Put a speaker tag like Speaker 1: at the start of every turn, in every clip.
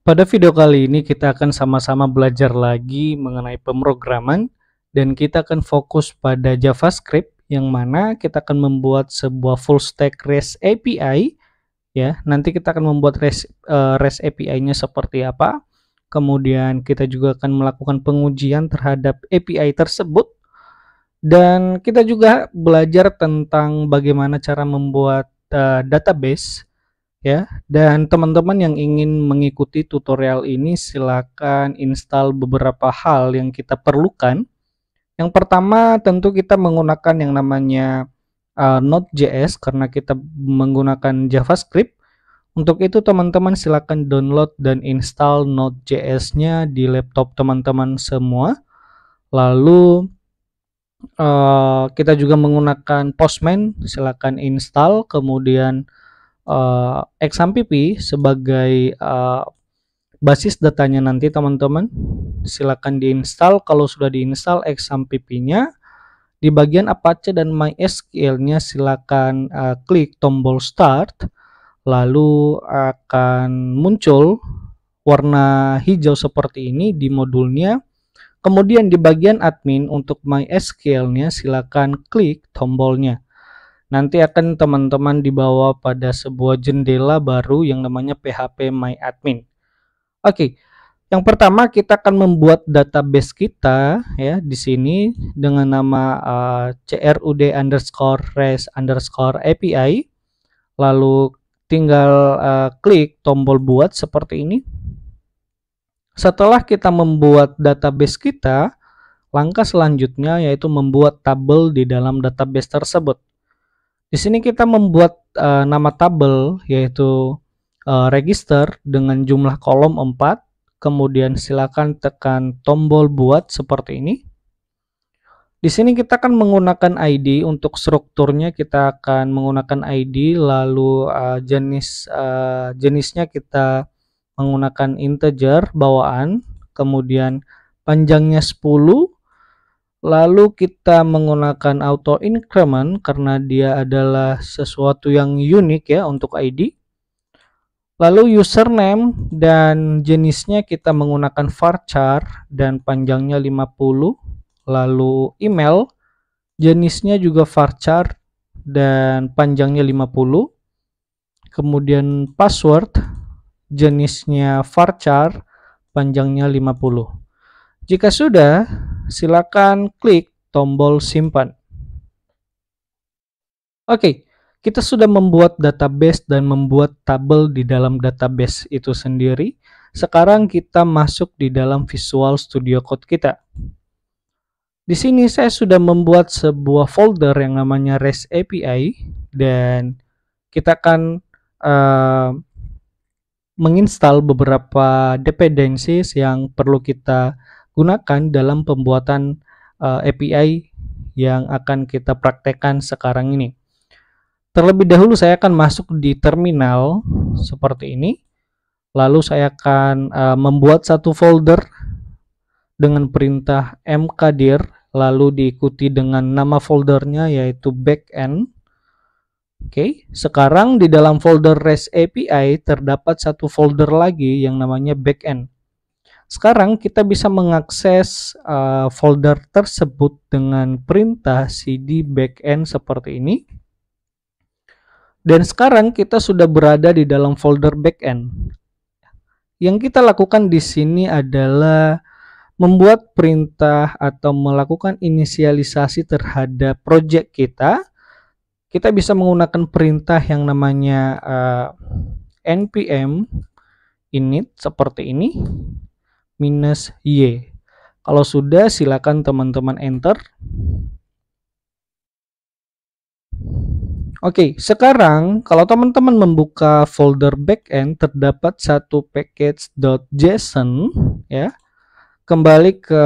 Speaker 1: Pada video kali ini kita akan sama-sama belajar lagi mengenai pemrograman dan kita akan fokus pada JavaScript yang mana kita akan membuat sebuah full stack REST API ya. Nanti kita akan membuat REST API-nya seperti apa. Kemudian kita juga akan melakukan pengujian terhadap API tersebut dan kita juga belajar tentang bagaimana cara membuat database ya. Dan teman-teman yang ingin mengikuti tutorial ini silakan install beberapa hal yang kita perlukan. Yang pertama tentu kita menggunakan yang namanya Node.js karena kita menggunakan JavaScript. Untuk itu teman-teman silakan download dan install Node.js-nya di laptop teman-teman semua. Lalu kita juga menggunakan Postman, silakan install. Kemudian XAMPP sebagai basis datanya nanti teman-teman silakan diinstal. Kalau sudah diinstal XAMPP-nya, di bagian Apache dan MySQL-nya silakan klik tombol start, lalu akan muncul warna hijau seperti ini di modulnya. Kemudian di bagian admin untuk MySQL-nya silakan klik tombolnya. Nanti akan teman-teman dibawa pada sebuah jendela baru yang namanya PHP My Admin. Oke, yang pertama kita akan membuat database kita ya di sini dengan nama crud_res_api. Lalu tinggal klik tombol buat seperti ini. Setelah kita membuat database kita, langkah selanjutnya yaitu membuat tabel di dalam database tersebut. Di sini kita membuat nama tabel yaitu register dengan jumlah kolom 4. Kemudian silakan tekan tombol buat seperti ini. Di sini kita akan menggunakan ID untuk strukturnya, kita akan menggunakan ID, lalu jenisnya kita menggunakan integer bawaan, kemudian panjangnya 10. Lalu kita menggunakan auto increment karena dia adalah sesuatu yang unik ya untuk ID. Lalu username dan jenisnya kita menggunakan varchar dan panjangnya 50. Lalu email jenisnya juga varchar dan panjangnya 50. Kemudian password jenisnya varchar, panjangnya 50. Jika sudah, silakan klik tombol simpan. Oke, kita sudah membuat database dan membuat tabel di dalam database itu sendiri. Sekarang kita masuk di dalam Visual Studio Code kita. Di sini saya sudah membuat sebuah folder yang namanya REST API dan kita akan menginstal beberapa dependencies yang perlu kita gunakan dalam pembuatan API yang akan kita praktekkan sekarang ini. Terlebih dahulu saya akan masuk di terminal seperti ini. Lalu saya akan membuat satu folder dengan perintah mkdir, lalu diikuti dengan nama foldernya yaitu backend. Oke, sekarang di dalam folder REST API terdapat satu folder lagi yang namanya backend. Sekarang kita bisa mengakses folder tersebut dengan perintah cd backend seperti ini. Dan sekarang kita sudah berada di dalam folder backend. Yang kita lakukan di sini adalah membuat perintah atau melakukan inisialisasi terhadap project kita. Kita bisa menggunakan perintah yang namanya npm init seperti ini -y. Kalau sudah, silakan teman-teman enter. Oke, sekarang kalau teman-teman membuka folder backend terdapat satu package.json ya. Kembali ke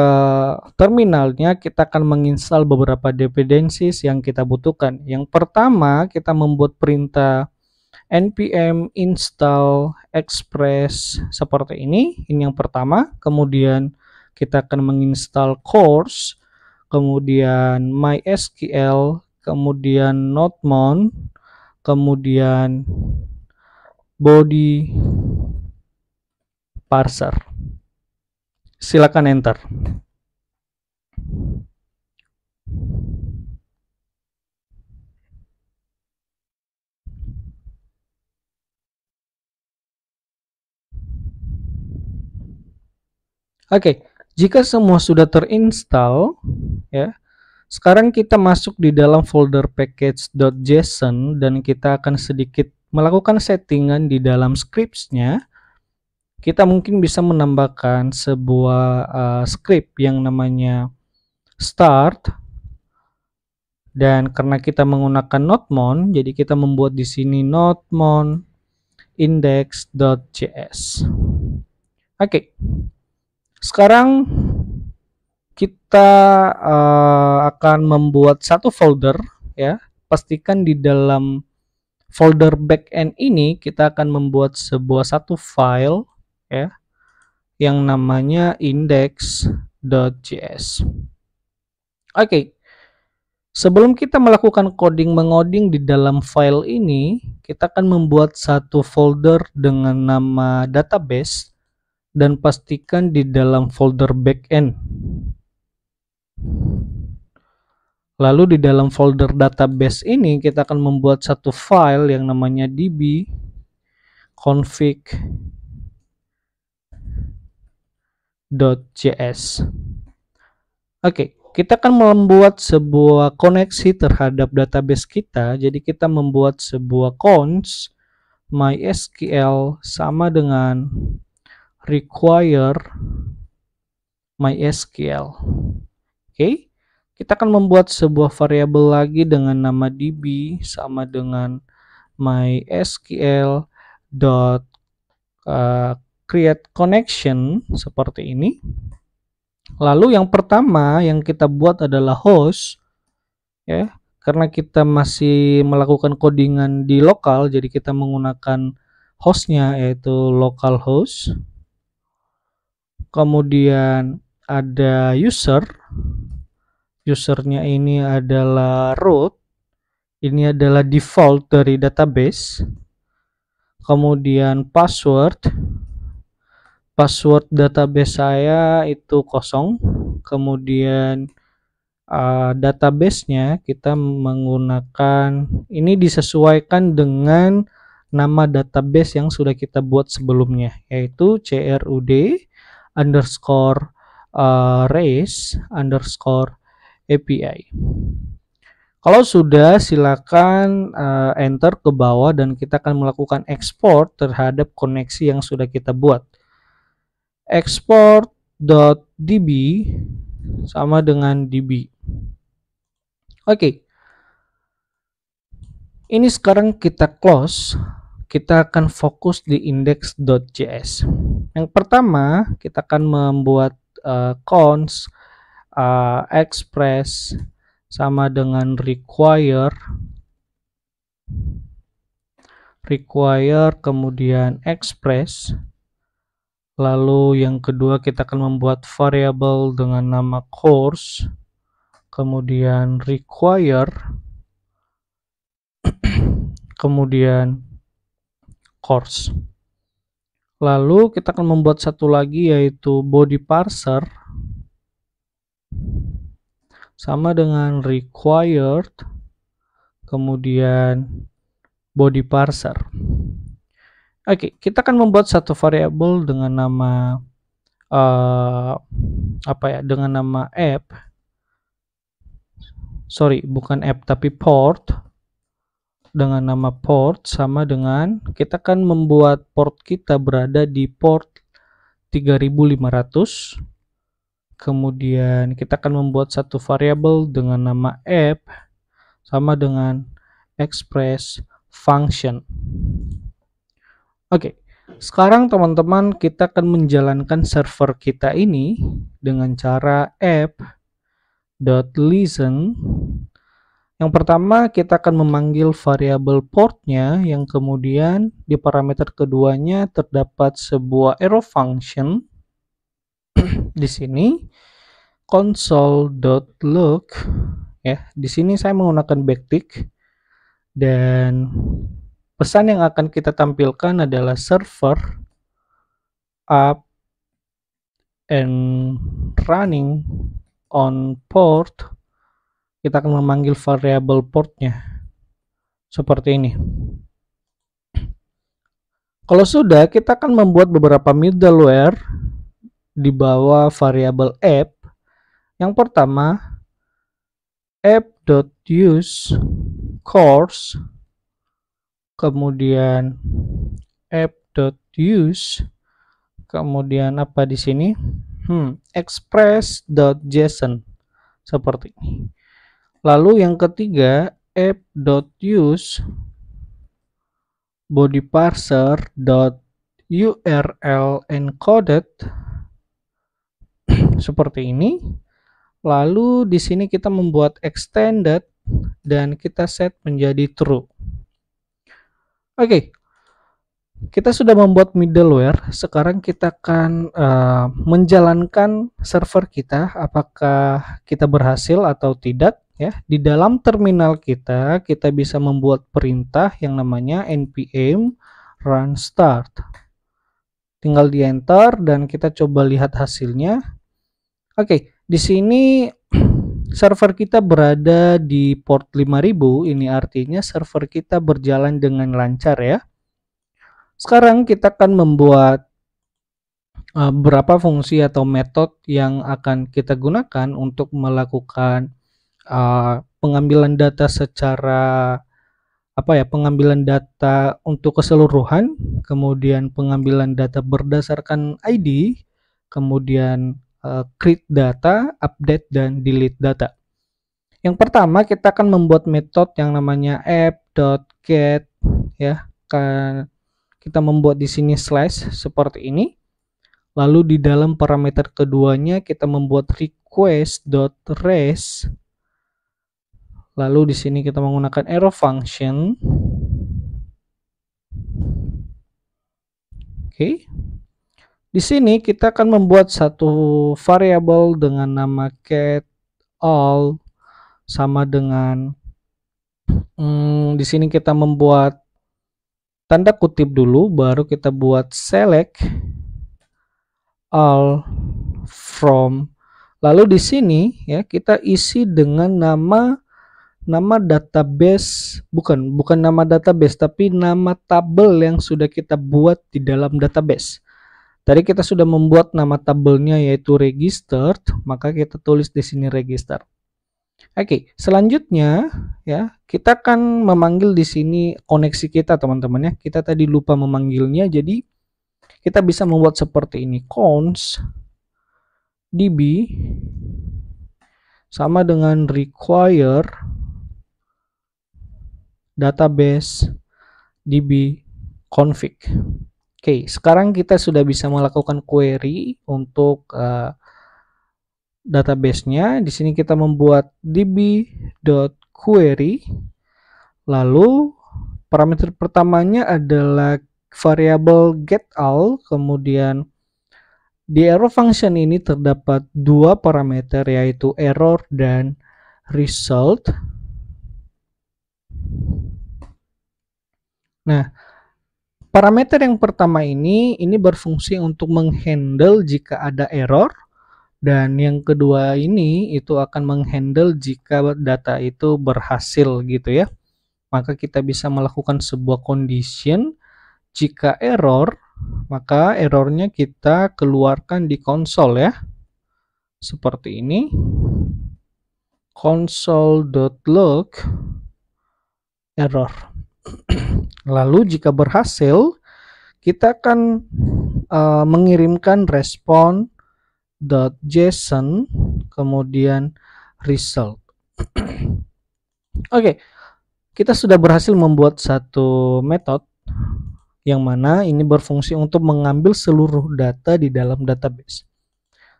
Speaker 1: terminalnya, kita akan menginstal beberapa dependencies yang kita butuhkan. Yang pertama, kita membuat perintah npm install express seperti ini yang pertama. Kemudian kita akan menginstal course, kemudian mysql, kemudian nodemon, kemudian body parser. Silakan enter. Oke, jika semua sudah terinstall, ya, sekarang kita masuk di dalam folder package.json dan kita akan sedikit melakukan settingan di dalam scripts-nya. Kita mungkin bisa menambahkan sebuah script yang namanya start, dan karena kita menggunakan nodemon, jadi kita membuat di sini nodemon index.js. Oke. Sekarang kita akan membuat satu folder, ya. Pastikan di dalam folder backend ini kita akan membuat satu file, ya, yang namanya index.js. Oke. Sebelum kita melakukan coding mengoding di dalam file ini, kita akan membuat satu folder dengan nama database dan pastikan di dalam folder backend. Lalu di dalam folder database ini kita akan membuat satu file yang namanya db config.js. Oke, kita akan membuat sebuah koneksi terhadap database kita. Jadi kita membuat sebuah cons mysql sama dengan require mysql. Oke, kita akan membuat sebuah variabel lagi dengan nama db sama dengan mysql dot create connection seperti ini. Lalu yang pertama yang kita buat adalah host, ya, karena kita masih melakukan codingan di lokal, jadi kita menggunakan hostnya yaitu localhost. Kemudian ada usernya ini adalah root, ini adalah default dari database. Kemudian password database saya itu kosong. Kemudian database-nya kita menggunakan, ini disesuaikan dengan nama database yang sudah kita buat sebelumnya, yaitu crud underscore race underscore API. Kalau sudah, silakan enter ke bawah dan kita akan melakukan export terhadap koneksi yang sudah kita buat. Export.db sama dengan db. Oke. Ini sekarang kita close. Kita akan fokus di index.js. Yang pertama, kita akan membuat cons express sama dengan require kemudian express. Lalu yang kedua kita akan membuat variabel dengan nama course, kemudian require kemudian course. Lalu kita akan membuat satu lagi yaitu body parser sama dengan required kemudian body parser. Oke, kita akan membuat satu variabel dengan nama dengan nama app. Sorry, bukan app tapi port. Dengan nama port sama dengan, kita akan membuat port kita berada di port 3500. Kemudian kita akan membuat satu variabel dengan nama app sama dengan express function. Oke, sekarang teman-teman kita akan menjalankan server kita ini dengan cara app.listen. Yang pertama kita akan memanggil variabel portnya, yang kemudian di parameter keduanya terdapat sebuah arrow function. Di sini console.log, ya. Di sini saya menggunakan backtick dan pesan yang akan kita tampilkan adalah server up and running on port, kita akan memanggil variabel portnya seperti ini. Kalau sudah, kita akan membuat beberapa middleware di bawah variabel app. Yang pertama, app.use course, kemudian app.use, kemudian apa di sini? Express.json seperti ini. Lalu yang ketiga, app.use body parser.url encoded seperti ini. Lalu di sini kita membuat extended dan kita set menjadi true. Oke. Kita sudah membuat middleware. Sekarang kita akan menjalankan server kita, apakah kita berhasil atau tidak ya. Di dalam terminal kita bisa membuat perintah yang namanya npm run start. Tinggal di enter dan kita coba lihat hasilnya. Oke, di sini server kita berada di port 5000. Ini artinya server kita berjalan dengan lancar ya. Sekarang kita akan membuat beberapa fungsi atau metode yang akan kita gunakan untuk melakukan pengambilan data secara pengambilan data untuk keseluruhan, kemudian pengambilan data berdasarkan ID, kemudian create data, update dan delete data. Yang pertama kita akan membuat metode yang namanya app.get ya. Kita membuat di sini slash seperti ini. Lalu di dalam parameter keduanya kita membuat request.res. Lalu di sini kita menggunakan arrow function. Oke. Di sini kita akan membuat satu variabel dengan nama get all sama dengan di sini kita membuat tanda kutip dulu, baru kita buat select all from. Lalu di sini ya kita isi dengan nama database, bukan nama database tapi nama tabel yang sudah kita buat di dalam database. Tadi kita sudah membuat nama tabelnya yaitu registered, maka kita tulis di sini register. Oke, selanjutnya ya kita akan memanggil di sini koneksi kita teman-teman ya. Kita tadi lupa memanggilnya, jadi kita bisa membuat seperti ini, const db sama dengan require database db config. Oke, sekarang kita sudah bisa melakukan query untuk database-nya. Di sini kita membuat db.query. Lalu parameter pertamanya adalah variabel getAll. Kemudian di arrow function ini terdapat dua parameter yaitu error dan result. Nah, parameter yang pertama ini berfungsi untuk menghandle jika ada error. Dan yang kedua ini itu akan menghandle jika data itu berhasil gitu ya. Maka kita bisa melakukan sebuah condition. Jika error, maka errornya kita keluarkan di konsol ya. Seperti ini. console.log error. Lalu jika berhasil, kita akan mengirimkan respon.json kemudian result. Oke, kita sudah berhasil membuat satu metode yang mana ini berfungsi untuk mengambil seluruh data di dalam database.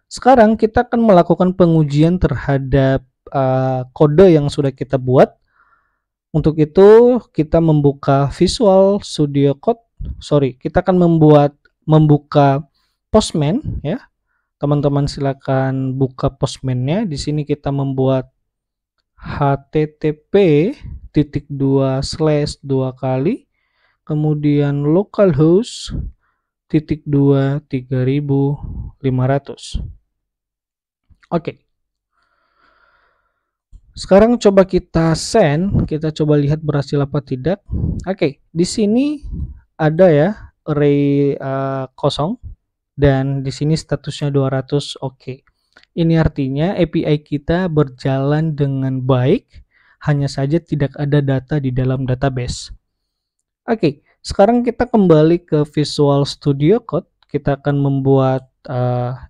Speaker 1: Sekarang kita akan melakukan pengujian terhadap kode yang sudah kita buat. Untuk itu kita membuka Visual Studio Code. Kita akan membuka Postman ya. Teman-teman silakan buka Postman-nya. Di sini kita membuat http://2 kali, kemudian localhost 2 3050 500. Oke. Sekarang coba kita send, kita coba lihat berhasil apa tidak. Oke, di sini ada ya array kosong dan di sini statusnya 200. Oke. Ini artinya API kita berjalan dengan baik, hanya saja tidak ada data di dalam database. Oke, sekarang kita kembali ke Visual Studio Code. Kita akan membuat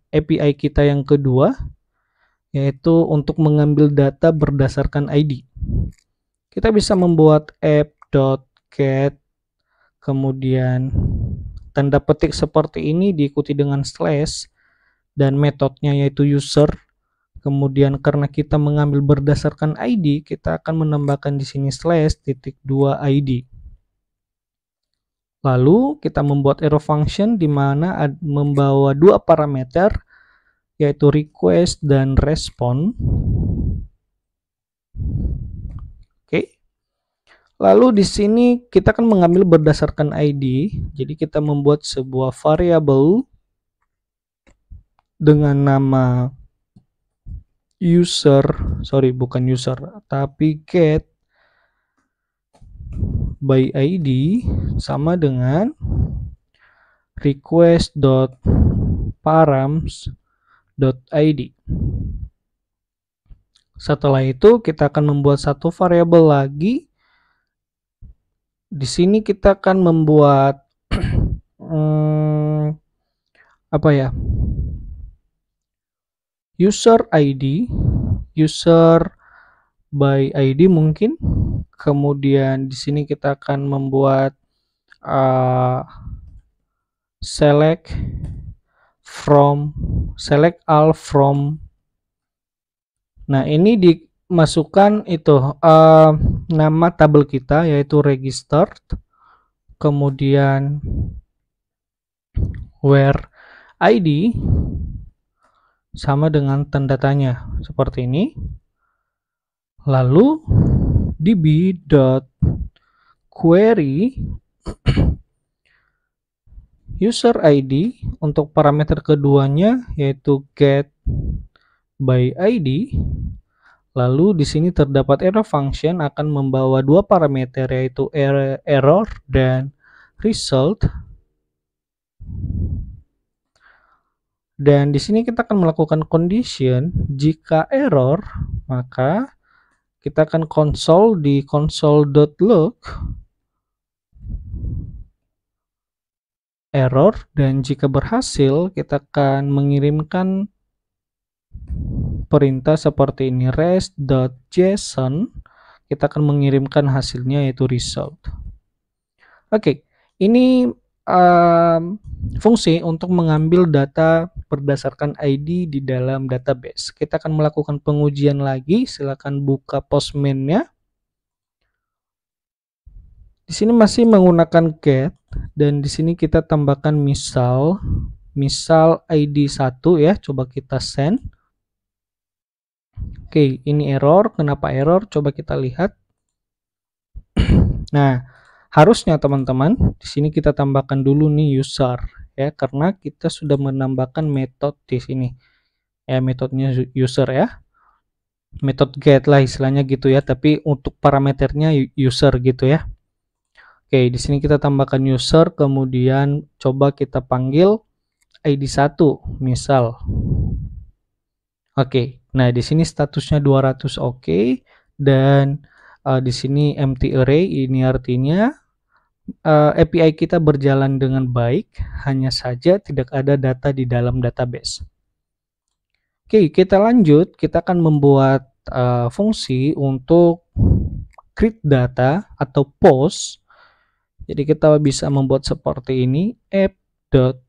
Speaker 1: API kita yang kedua, yaitu untuk mengambil data berdasarkan ID. Kita bisa membuat app.get, kemudian tanda petik seperti ini diikuti dengan slash, dan metodenya yaitu user. Kemudian karena kita mengambil berdasarkan ID, kita akan menambahkan di sini slash titik 2 ID. Lalu kita membuat arrow function di mana membawa dua parameter, yaitu request dan respond. Oke. Lalu di sini kita akan mengambil berdasarkan ID. Jadi kita membuat sebuah variabel dengan nama bukan user, tapi get by ID sama dengan request.params.id. Setelah itu kita akan membuat satu variabel lagi. Di sini kita akan membuat user ID, user by ID mungkin. Kemudian di sini kita akan membuat select all from. Nah, ini dimasukkan itu nama tabel kita yaitu registered, kemudian where ID sama dengan tanda tanya seperti ini. Lalu db.query user ID untuk parameter keduanya yaitu get by ID. Lalu di sini terdapat arrow function akan membawa dua parameter yaitu error dan result. Dan di sini kita akan melakukan condition. Jika error, maka kita akan console di console.log error, dan jika berhasil kita akan mengirimkan perintah seperti ini, res.json. Kita akan mengirimkan hasilnya yaitu result. Oke, ini fungsi untuk mengambil data berdasarkan ID di dalam database. Kita akan melakukan pengujian lagi. Silakan buka Postman-nya. Di sini masih menggunakan get, dan di sini kita tambahkan misal ID 1 ya. Coba kita send. Oke, ini error. Kenapa error? Coba kita lihat. Nah, harusnya teman-teman di sini kita tambahkan dulu nih user ya, karena kita sudah menambahkan metode di sini ya, metodenya user ya, metode get lah istilahnya gitu ya, tapi untuk parameternya user gitu ya. Oke, di sini kita tambahkan user, kemudian coba kita panggil ID 1 misal. Oke, nah di sini statusnya 200 oke, dan di sini empty array, ini artinya API kita berjalan dengan baik, hanya saja tidak ada data di dalam database. Oke, kita lanjut. Kita akan membuat fungsi untuk create data atau post. Jadi kita bisa membuat seperti ini, app.post.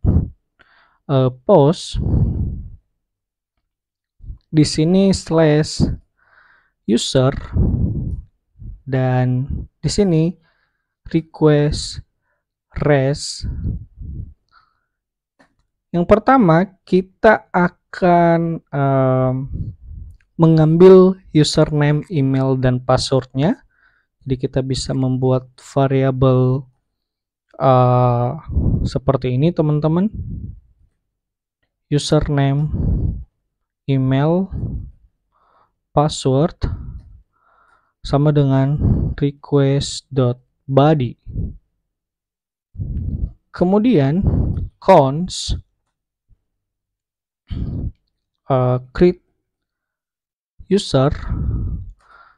Speaker 1: Di sini slash user, dan di sini request res. Yang pertama kita akan mengambil username, email, dan passwordnya. Jadi kita bisa membuat variabel seperti ini teman-teman. username, email, password sama dengan request.body. Kemudian const create user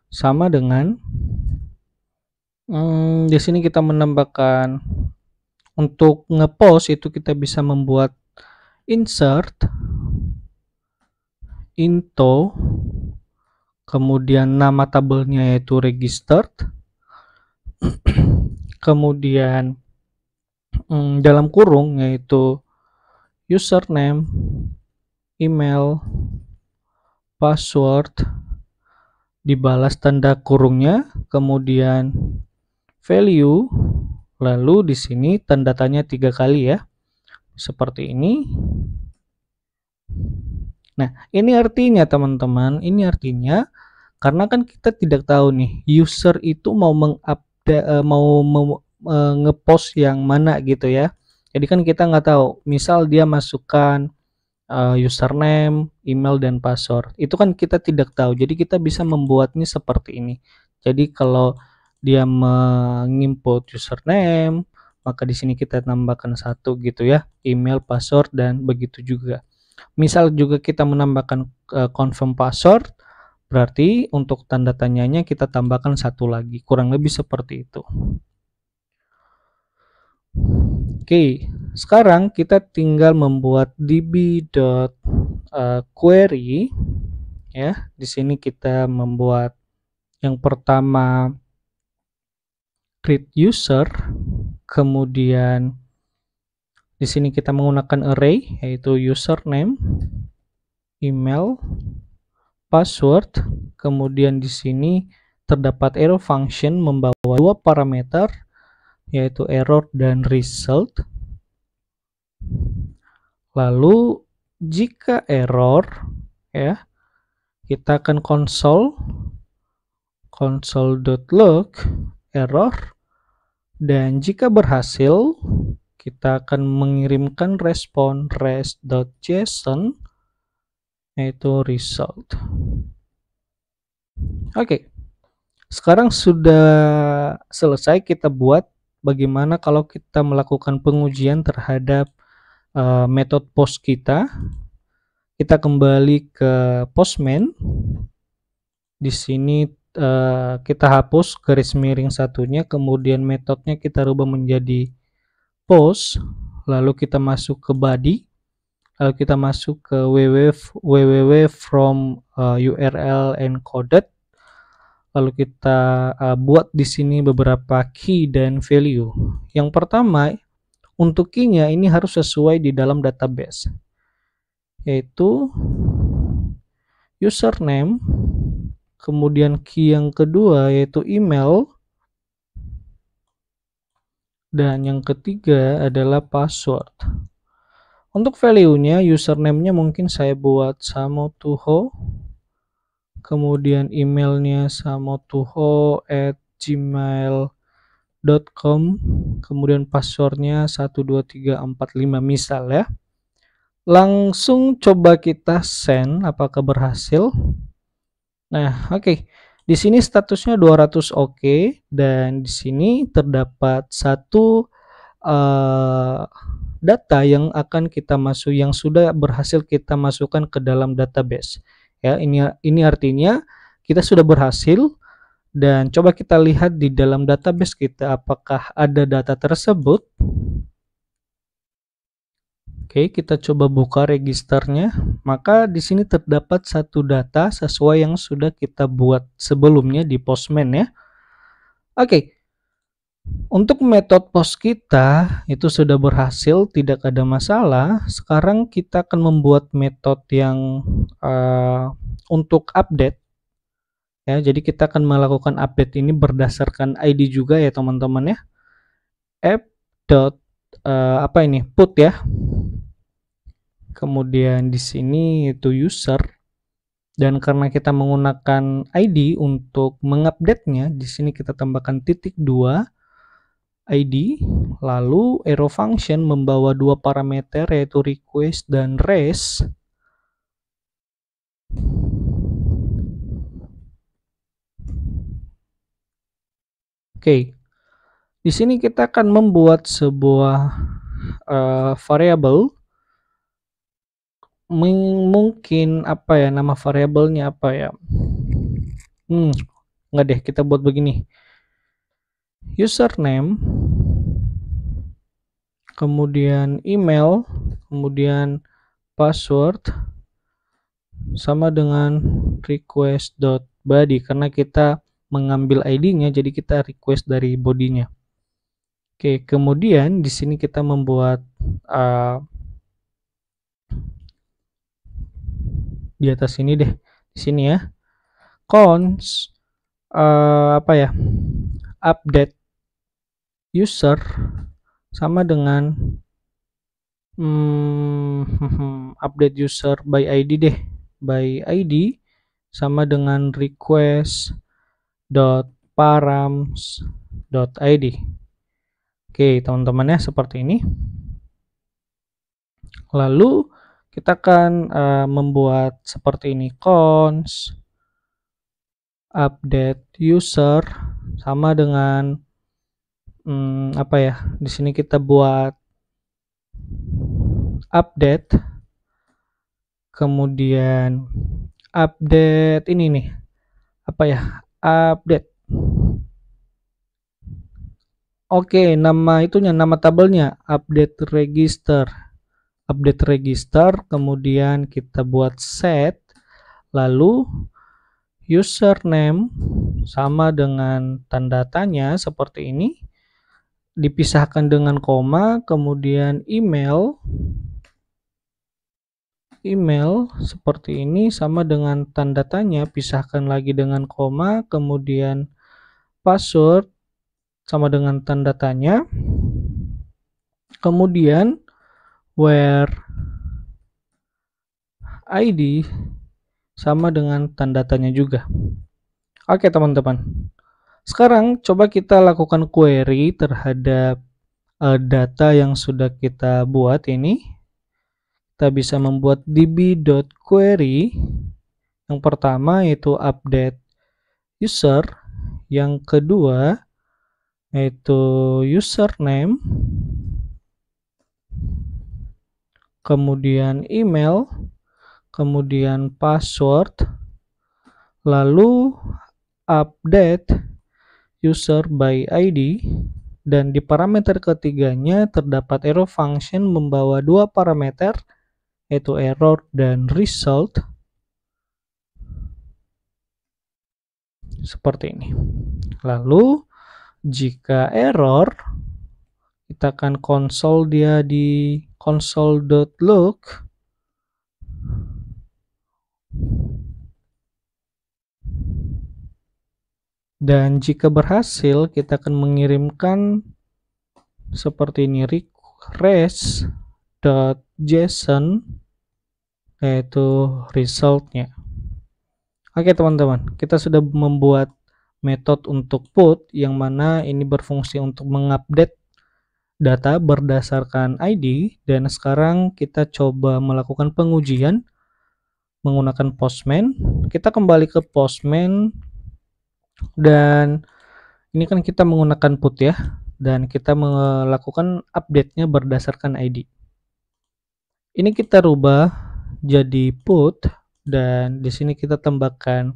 Speaker 1: sama dengan di sini kita menambahkan untuk ngepost itu kita bisa membuat insert into, kemudian nama tabelnya yaitu registered, kemudian dalam kurung yaitu username, email, password, dibalas tanda kurungnya, kemudian value, lalu di sini tanda tanya 3 kali ya, seperti ini. Nah, ini artinya teman-teman, ini artinya karena kan kita tidak tahu nih user itu mau mengupdate ngepost yang mana gitu ya. Jadi kan kita nggak tahu, misal dia masukkan username, email, dan password. Itu kan kita tidak tahu. Jadi kita bisa membuatnya seperti ini. Jadi kalau dia menginput username, maka di sini kita tambahkan 1 gitu ya, email, password, dan begitu juga. Misal juga kita menambahkan confirm password, berarti untuk tanda tanyanya kita tambahkan 1 lagi. Kurang lebih seperti itu. Oke, sekarang kita tinggal membuat db.query ya. Di sini kita membuat yang pertama create user, kemudian di sini kita menggunakan array yaitu username, email, password, kemudian di sini terdapat arrow function membawa 2 parameter yaitu error dan result. Lalu jika error ya, kita akan console.log error, dan jika berhasil kita akan mengirimkan respon res.json yaitu result. Oke, sekarang sudah selesai kita buat bagaimana kalau kita melakukan pengujian terhadap metode post kita. Kita kembali ke Postman. Di sini kita hapus garis miring satunya, kemudian metodenya kita rubah menjadi post, lalu kita masuk ke body, lalu kita masuk ke www from URL encoded, lalu kita buat di sini beberapa key dan value. Yang pertama, untuk key-nya ini harus sesuai di dalam database, yaitu username, kemudian key yang kedua yaitu email, dan yang ketiga adalah password. Untuk value-nya, username-nya mungkin saya buat samotuho, kemudian emailnya samotuho@gmail.com, kemudian passwordnya 12345 misal ya. Langsung coba kita send apakah berhasil. Nah, oke. Di sini statusnya 200 oke, dan di sini terdapat satu data yang akan kita masuk, yang sudah berhasil kita masukkan ke dalam database. Ya, ini artinya kita sudah berhasil, dan coba kita lihat di dalam database kita apakah ada data tersebut. Oke, kita coba buka registernya. Maka di sini terdapat satu data sesuai yang sudah kita buat sebelumnya di Postman ya. Oke. Untuk metode post kita itu sudah berhasil, tidak ada masalah. Sekarang kita akan membuat metode yang untuk update. Ya, jadi kita akan melakukan update ini berdasarkan ID juga ya teman-teman ya. Put ya. Kemudian di sini itu user, dan karena kita menggunakan ID untuk mengupdate-nya, di sini kita tambahkan titik 2, ID, lalu arrow function membawa dua parameter yaitu request dan res. Oke, di sini kita akan membuat sebuah variabel. Mungkin apa ya, nama variabelnya apa ya? Nggak deh, kita buat begini. Username, kemudian email, kemudian password, sama dengan request.body karena kita mengambil ID-nya, jadi kita request dari body-nya. Oke, kemudian di sini kita membuat di atas ini deh, di sini ya, cons apa ya, update user sama dengan update user by ID deh, by ID sama dengan request.params.id. Oke teman-teman ya, seperti ini. Lalu kita akan membuat seperti ini, cons update user sama dengan apa ya, di sini kita buat update, kemudian update ini nih, apa ya, update. Oke, nama itunya, nama tabelnya update register, kemudian kita buat set, lalu username sama dengan tanda tanya seperti ini, dipisahkan dengan koma, kemudian email seperti ini sama dengan tanda tanya, pisahkan lagi dengan koma, kemudian password sama dengan tanda tanya, kemudian where ID sama dengan tanda tanya juga. Oke teman-teman, sekarang coba kita lakukan query terhadap data yang sudah kita buat ini. Kita bisa membuat db.query. Yang pertama yaitu update user, yang kedua yaitu username, kemudian email, kemudian password, lalu update user by ID, dan di parameter ketiganya terdapat arrow function membawa dua parameter yaitu error dan result seperti ini. Lalu jika error, kita akan console dia di console.log, dan jika berhasil kita akan mengirimkan seperti ini, res.json yaitu resultnya. Oke teman-teman, kita sudah membuat metode untuk put yang mana ini berfungsi untuk mengupdate data berdasarkan ID, dan sekarang kita coba melakukan pengujian menggunakan Postman. Kita kembali ke Postman dan ini kan kita menggunakan put ya, dan kita melakukan update-nya berdasarkan ID. Ini kita rubah jadi put dan di sini kita tambahkan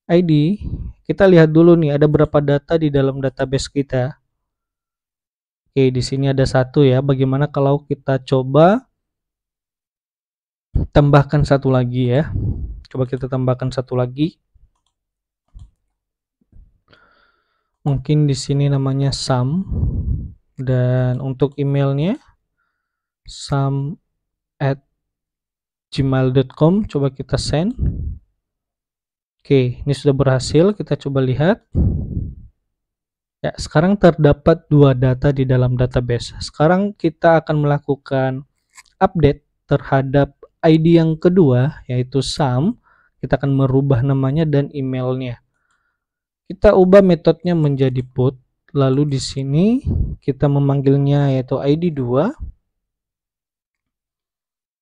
Speaker 1: ID. Kita lihat dulu nih ada berapa data di dalam database kita. Oke, di sini ada satu ya. Bagaimana kalau kita coba tambahkan satu lagi ya? Coba kita tambahkan satu lagi. Mungkin di sini namanya Sam, dan untuk emailnya sam@gmail.com. Coba kita send. Oke, ini sudah berhasil. Kita coba lihat. Ya, sekarang terdapat dua data di dalam database. Sekarang kita akan melakukan update terhadap ID yang kedua, yaitu Sam. Kita akan merubah namanya dan emailnya. Kita ubah metodenya menjadi put, Lalu di sini kita memanggilnya yaitu ID 2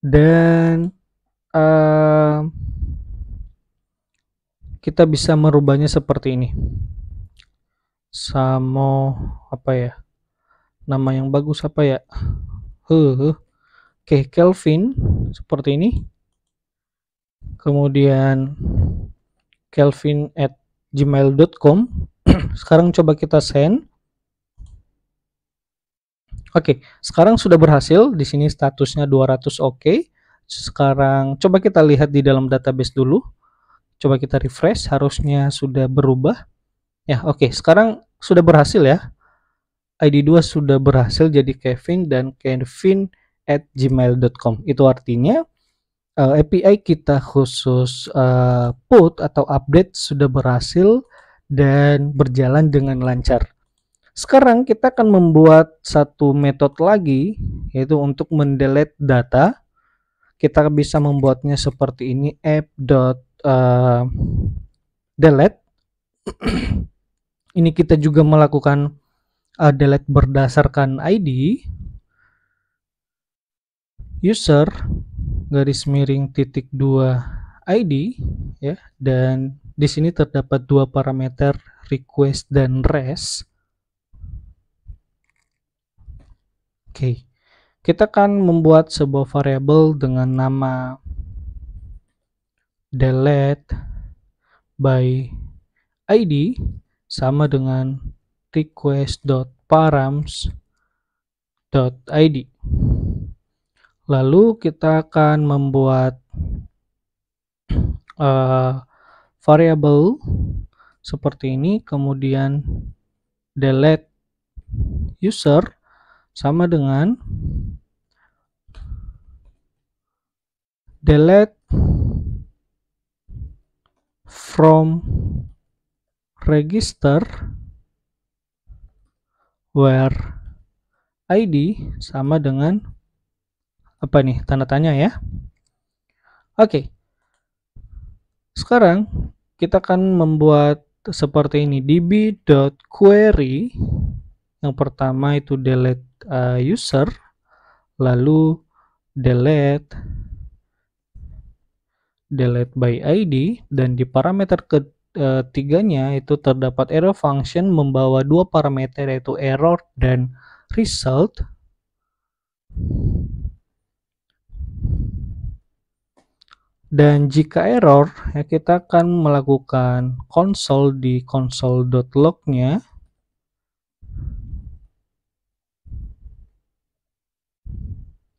Speaker 1: dan kita bisa merubahnya seperti ini. Samo apa ya? Nama yang bagus apa ya? Oke, Kelvin seperti ini. Kemudian kelvin@gmail.com. Sekarang coba kita send. Oke, sekarang sudah berhasil. Di sini statusnya 200 oke. Sekarang coba kita lihat di dalam database dulu. Coba kita refresh, harusnya sudah berubah. Ya, oke. Sekarang sudah berhasil ya. ID 2 sudah berhasil jadi Kevin dan kevin@gmail.com. Itu artinya API kita khusus put atau update sudah berhasil dan berjalan dengan lancar. Sekarang kita akan membuat satu metode lagi, yaitu untuk mendelete data. Kita bisa membuatnya seperti ini, app.delete. Ini kita juga melakukan delete berdasarkan ID user _titik 2 ID ya, dan di sini terdapat dua parameter request dan rest. Oke, kita akan membuat sebuah variabel dengan nama delete by ID sama dengan request.params.id. Lalu kita akan membuat variabel seperti ini, kemudian delete user sama dengan delete from register where ID sama dengan apa nih, tanda tanya ya. Oke, sekarang kita akan membuat seperti ini, db.query. Yang pertama itu delete user, lalu delete by ID, dan di parameter ketiganya itu terdapat arrow function membawa dua parameter yaitu error dan result. Dan jika error ya, kita akan melakukan console di console.log-nya.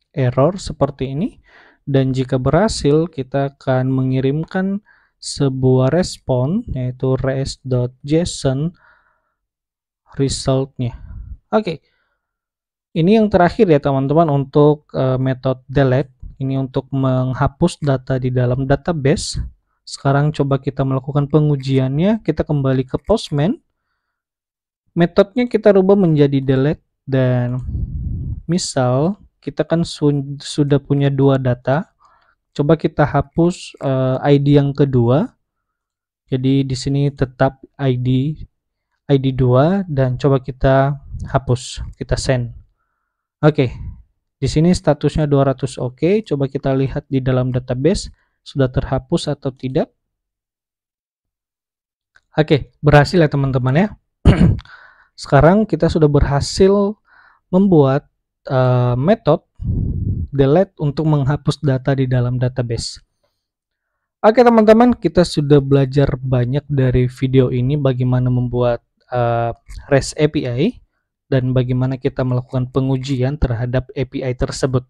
Speaker 1: Error seperti ini, dan jika berhasil kita akan mengirimkan sebuah respon yaitu res.json resultnya. Oke, ini yang terakhir ya teman-teman untuk metode delete. Ini untuk menghapus data di dalam database. Sekarang coba kita melakukan pengujiannya. Kita kembali ke Postman. Metodenya kita rubah menjadi delete, dan misal kita kan sudah punya dua data. Coba kita hapus ID yang kedua. Jadi di sini tetap ID 2, dan coba kita hapus, kita send. Oke, di sini statusnya 200 oke. Coba kita lihat di dalam database sudah terhapus atau tidak. Oke, berhasil ya teman-teman ya. Sekarang kita sudah berhasil membuat metode delete untuk menghapus data di dalam database. Oke teman-teman, kita sudah belajar banyak dari video ini bagaimana membuat REST API dan bagaimana kita melakukan pengujian terhadap API tersebut.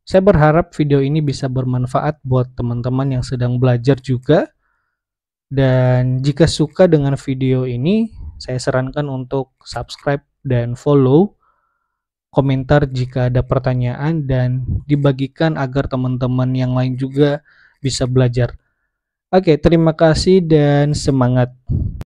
Speaker 1: Saya berharap video ini bisa bermanfaat buat teman-teman yang sedang belajar juga. Dan jika suka dengan video ini, saya sarankan untuk subscribe dan follow, komentar jika ada pertanyaan, dan dibagikan agar teman-teman yang lain juga bisa belajar. Oke, terima kasih dan semangat.